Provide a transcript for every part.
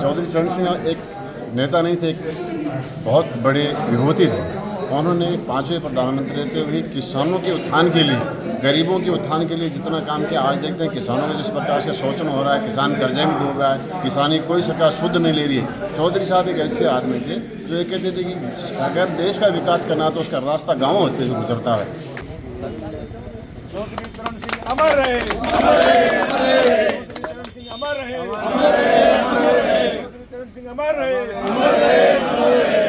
चौधरी चरण सिंह एक नेता नहीं थे, एक बहुत बड़े विभूति थे। उन्होंने 5वें प्रधानमंत्री रहते हुए किसानों के उत्थान के लिए, गरीबों के उत्थान के लिए जितना काम किया। आज देखते हैं किसानों में जिस प्रकार से शोषण हो रहा है, किसान कर्जे में डूब रहा है, किसानी कोई सरकार शुद्ध नहीं ले रही है। चौधरी साहब एक ऐसे आदमी थे जो ये कहते थे कि अगर देश का विकास करना तो उसका रास्ता गाँव होते हुए गुजरता है। चौधरी चरण सिंह अमर रहे, अमर रहे, चरण सिंह अमर रहे, अमर रहे, चरण सिंह अमर रहे, अमर रहे, अमर रहे।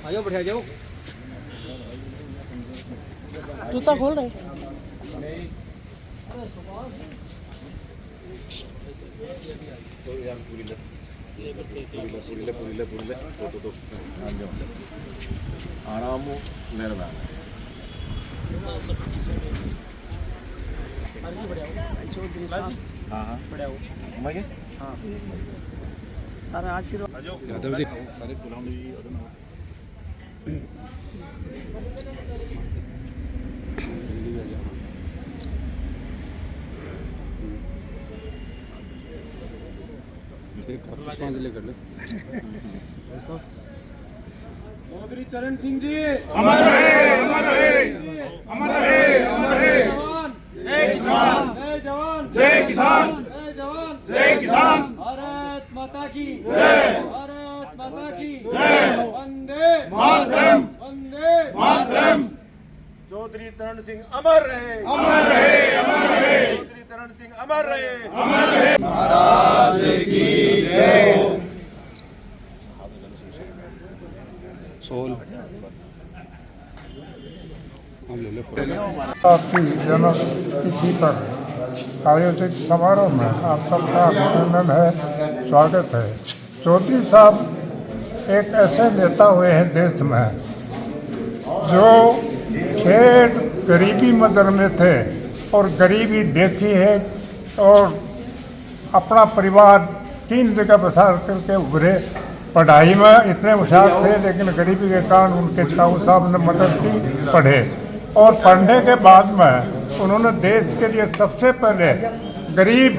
आ जाओ, बैठा जाओ। जूता खोल रहे आरामो मेहरबान। हाँ हाँ बढ़िया हाँ सारा आशीर्वाद यादव जी। पुष्पांजलि कर ले। चौधरी चरण सिंह जी अमर रहे, अमर रहे, अमर रहे, अमर रहे। जय किसान, जय जवान, जय किसान, जय जवान, जय किसान। भारत माता की जय, भारत माता की जय। वंदे मातरम, वंदे मातरम। चौधरी चरण सिंह अमर रहे, अमर रहे, अमर रहे। चौधरी चरण सिंह अमर रहे, अमर रहे। महाराज की जय। सोल आपकी जन्मतिथि पर आयोजित समारोह में आप सबका अभिनंदन है, स्वागत है। चौधरी साहब एक ऐसे नेता हुए हैं देश में जो खेत गरीबी में जन्मे थे और गरीबी देखी है और अपना परिवार 3 जगह बसा करके उभरे। पढ़ाई में इतने होशियार थे लेकिन गरीबी के कारण उनके ताऊ साहब ने मदद की, पढ़े और पढ़ने के बाद में उन्होंने देश के लिए सबसे पहले गरीब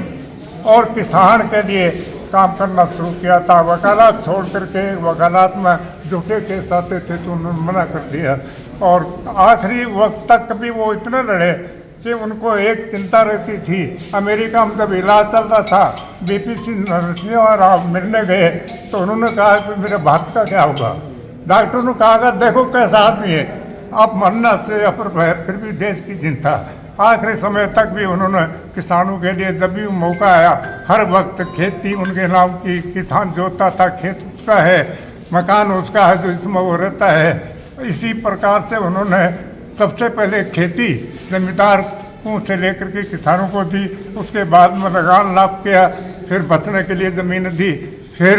और किसान के लिए काम करना शुरू किया था। वकालत छोड़ करके वकालत में जुटे केस आते थे तो उन्होंने मना कर दिया और आखिरी वक्त तक भी वो इतने लड़े कि उनको एक चिंता रहती थी। अमेरिका में जब इलाज चल रहा था, बीपीसी नरसिम्हा राव मिलने गए तो उन्होंने कहा कि मेरे भारत का क्या होगा। डॉक्टर ने कहा देखो कैसा आदमी है, आप मरना से अपर फिर भी देश की चिंता। आखिरी समय तक भी उन्होंने किसानों के लिए जब भी मौका आया हर वक्त खेती उनके नाम की, किसान जोतता था, खेत उसका है, मकान उसका है जो इसमें वो रहता है। इसी प्रकार से उन्होंने सबसे पहले खेती जमींदारों से लेकर के किसानों को दी, उसके बाद में लगान लाभ किया, फिर बचने के लिए ज़मीन दी, फिर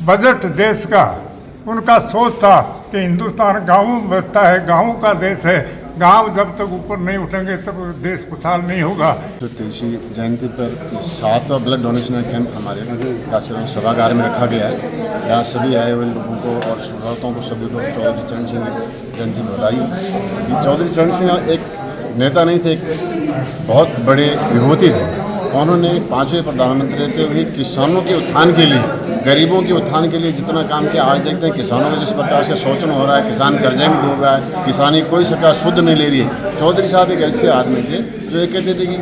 बजट देश का उनका सोच था कि हिंदुस्तान गाँवों में बसता है, गाँवों का देश है, गांव जब तक ऊपर नहीं उठेंगे तब देश खुशहाल नहीं होगा। तो तुलसी जयंती पर 7वां ब्लड डोनेशन कैंप हमारे आश्रम सभागार में रखा गया है। यहाँ सभी आए हुए लोगों को और श्रोताओं को सभी को चौधरी चरण सिंह जयंती बधाई। चौधरी चरण सिंह एक नेता नहीं थे, एक बहुत बड़े विभूति थे। उन्होंने 5वें प्रधानमंत्री रहते हुए किसानों के उत्थान के लिए, गरीबों के उत्थान के लिए जितना काम किया। आज देखते हैं किसानों में जिस प्रकार से शोषण हो रहा है, किसान कर्जे में डूब रहा है, किसानी कोई सरकार शुद्ध नहीं ले रही है। चौधरी साहब एक ऐसे आदमी थे जो ये कहते थे कि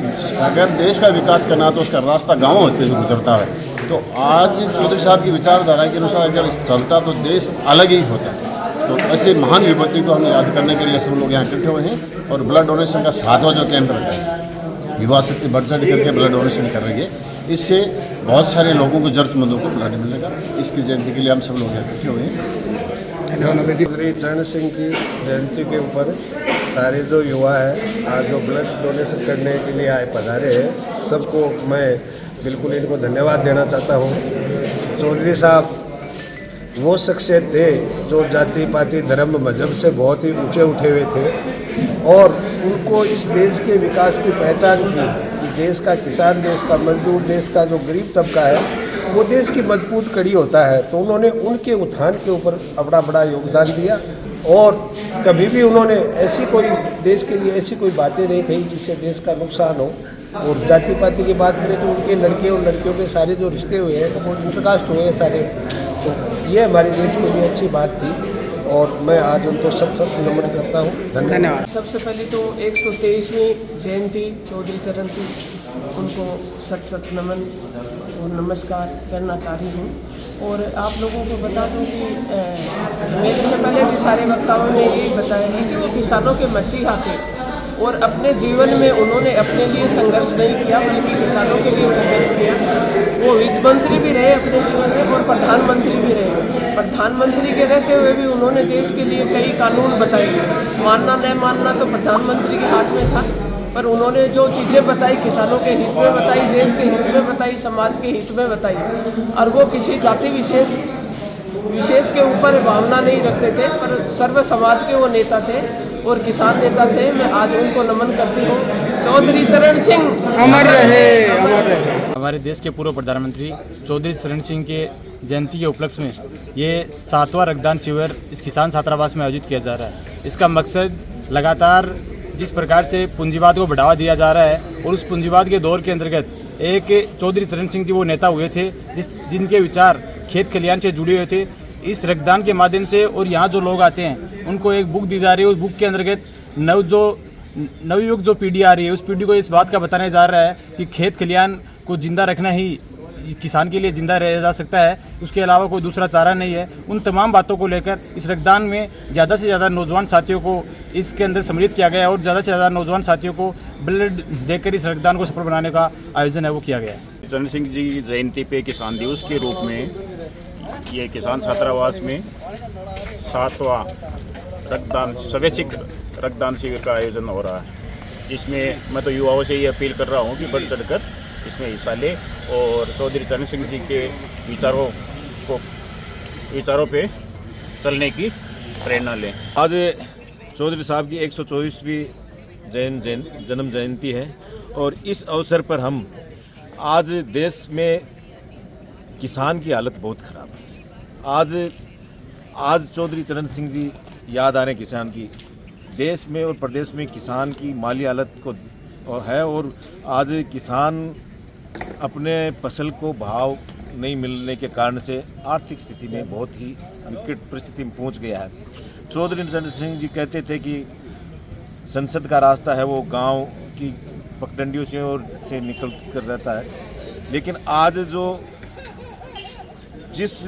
अगर देश का विकास करना तो उसका रास्ता गाँव होते हुए गुजरता है। तो आज चौधरी साहब की विचारधारा के अनुसार अगर चलता तो देश अलग ही होता। तो ऐसे महान विभूति को हम याद करने के लिए सब लोग यहाँ इकट्ठे हुए हैं और ब्लड डोनेशन का 7वां जो कैंप रखा है, युवा शक्ति बढ़ चढ़ करके ब्लड डोनेशन कर रही है। इससे बहुत सारे लोगों को, जरूरतमंदों को ब्लड मिलेगा। इसकी जयंती के लिए हम सब लोग इकट्ठे हुए हैं। चौधरी चरण सिंह की जयंती के ऊपर सारे जो युवा है आज जो ब्लड डोनेशन करने के लिए आए पधारे हैं, सबको मैं बिल्कुल इनको धन्यवाद देना चाहता हूँ। चौधरी साहब वो शख्सियत थे जो जाति पाति धर्म मजहब से बहुत ही ऊंचे उठे हुए थे और उनको इस देश के विकास की पहचान की कि देश का किसान, देश का मजदूर, देश का जो गरीब तबका है वो देश की मजबूत कड़ी होता है। तो उन्होंने उनके उत्थान के ऊपर अपना बड़ा योगदान दिया और कभी भी उन्होंने ऐसी कोई देश के लिए ऐसी कोई बातें नहीं कही जिससे देश का नुकसान हो। और जाति पाति की बात करें तो उनके लड़के और लड़कियों के सारे जो रिश्ते हुए हैं वो इंटरकास्ट हुए हैं सारे। तो ये हमारे देश के लिए अच्छी बात थी और मैं आज उनको सब नमन करता हूँ। धन्यवाद। सबसे पहले तो 123वीं जयंती चौधरी चरण सिंह उनको सत नमन और नमस्कार करना चाहती हूँ। और आप लोगों को बता दूँ कि मेरे से पहले भी सारे वक्ताओं ने यही बताया है कि वो किसानों के मसीहा थे और अपने जीवन में उन्होंने अपने लिए संघर्ष नहीं किया बल्कि किसानों के लिए संघर्ष किया। वो वित्त मंत्री भी रहे अपने जीवन में और प्रधानमंत्री भी रहे। प्रधानमंत्री के रहते हुए भी उन्होंने देश के लिए कई कानून बताए। मानना न मानना तो प्रधानमंत्री के हाथ में था, पर उन्होंने जो चीज़ें बताई किसानों के हित में बताई, देश के हित में बताई, समाज के हित में बताई। और वो किसी जाति विशेष के ऊपर भावना नहीं रखते थे, पर सर्व समाज के वो नेता थे और किसान नेता थे। मैं आज उनको नमन करती हूँ। चौधरी चरण सिंह अमर रहे, अमर रहे। हमारे देश के पूर्व प्रधानमंत्री चौधरी चरण सिंह के जयंती के उपलक्ष्य में ये 7वां रक्तदान शिविर इस किसान छात्रावास में आयोजित किया जा रहा है। इसका मकसद लगातार जिस प्रकार से पूंजीवाद को बढ़ावा दिया जा रहा है और उस पूंजीवाद के दौर के अंतर्गत एक चौधरी चरण सिंह जी वो नेता हुए थे जिनके विचार खेत खलियान से जुड़े हुए थे। इस रक्तदान के माध्यम से और यहाँ जो लोग आते हैं उनको एक बुक दी जा रही है। उस बुक के अंतर्गत नवयुग जो पीढ़ी आ रही है उस पीढ़ी को इस बात का बताने जा रहा है कि खेत खलियान को जिंदा रखना ही किसान के लिए जिंदा रह जा सकता है, उसके अलावा कोई दूसरा चारा नहीं है। उन तमाम बातों को लेकर इस रक्तदान में ज़्यादा से ज़्यादा नौजवान साथियों को इसके अंदर सम्मिलित किया गया है और ज़्यादा से ज़्यादा नौजवान साथियों को ब्लड देकर इस रक्तदान को सफल बनाने का आयोजन है वो किया गया है। चरण सिंह जी की जयंती पे किसान दिवस के रूप में ये किसान छात्रावास में 7वां स्वैच्छिक रक्तदान शिविर का आयोजन हो रहा है। इसमें मैं तो युवाओं से ये अपील कर रहा हूँ कि बढ़ चढ़कर इसमें हिस्सा ले और चौधरी चरण सिंह जी के विचारों पे चलने की प्रेरणा लें। आज चौधरी साहब की 124वीं जन्म जयंती है और इस अवसर पर हम आज देश में किसान की हालत बहुत ख़राब है। आज चौधरी चरण सिंह जी याद आ रहे किसान की। देश में और प्रदेश में किसान की माली हालत को है और आज किसान अपने फसल को भाव नहीं मिलने के कारण से आर्थिक स्थिति में बहुत ही विकट परिस्थिति में पहुंच गया है। चौधरी चरण सिंह जी कहते थे कि संसद का रास्ता है वो गांव की पगडंडियों से और से निकल कर रहता है, लेकिन आज जिस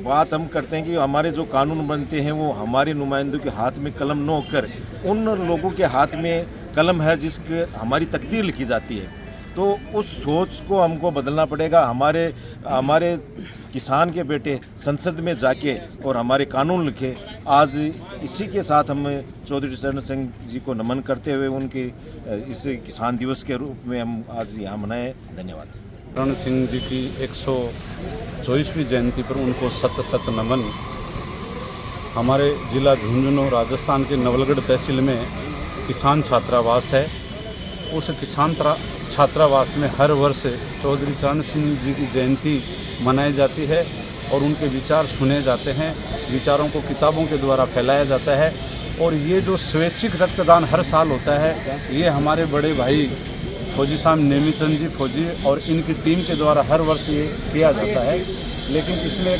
बात हम करते हैं कि हमारे जो कानून बनते हैं वो हमारे नुमाइंदों के हाथ में कलम न होकर उन लोगों के हाथ में कलम है जिसके हमारी तकदीर लिखी जाती है। तो उस सोच को हमको बदलना पड़ेगा। हमारे किसान के बेटे संसद में जाके और हमारे कानून लिखे। आज इसी के साथ हम चौधरी चरण सिंह जी को नमन करते हुए उनके इस किसान दिवस के रूप में हम आज यहाँ मनाएं। धन्यवाद। चरण सिंह जी की 124वीं जयंती पर उनको सत नमन। हमारे जिला झुंझुनू राजस्थान के नवलगढ़ तहसील में किसान छात्रावास है। उस किसान छात्रावास में हर वर्ष चौधरी चरण सिंह जी की जयंती मनाई जाती है और उनके विचार सुने जाते हैं। विचारों को किताबों के द्वारा फैलाया जाता है और ये जो स्वैच्छिक रक्तदान हर साल होता है ये हमारे बड़े भाई फौजी साहब नेमीचंद जी फौजी और इनकी टीम के द्वारा हर वर्ष ये किया जाता है। लेकिन इसमें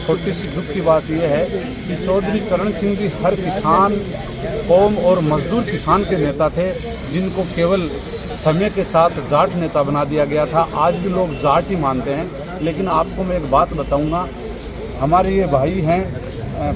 छोटी सी दुख की बात यह है कि चौधरी चरण सिंह जी हर किसान कौम और मजदूर किसान के नेता थे जिनको केवल समय के साथ जाट नेता बना दिया गया था। आज भी लोग जाट ही मानते हैं। लेकिन आपको मैं एक बात बताऊंगा, हमारे ये भाई हैं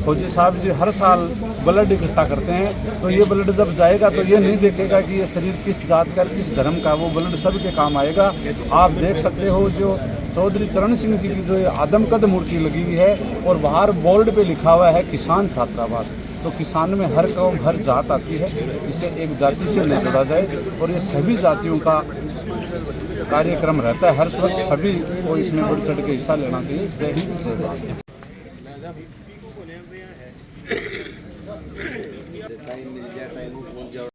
फौजी साहब जी हर साल ब्लड इकट्ठा करते हैं। तो ये ब्लड जब जाएगा तो ये नहीं देखेगा कि ये शरीर किस जात का किस धर्म का, वो ब्लड सबके काम आएगा। आप देख सकते हो जो चौधरी चरण सिंह जी की जो आदमकद मूर्ति लगी हुई है और बाहर बोर्ड पे लिखा हुआ है किसान छात्रावास। तो किसान में हर कौम हर जात आती है, इसे एक जाति से न जोड़ा जाए और ये सभी जातियों का कार्यक्रम रहता है। हर वर्ष सभी को इसमें बढ़ चढ़ के हिस्सा लेना चाहिए। जय हिंद, जय भारत। टाइम मिल जाए टाइम पहुँच जाओ।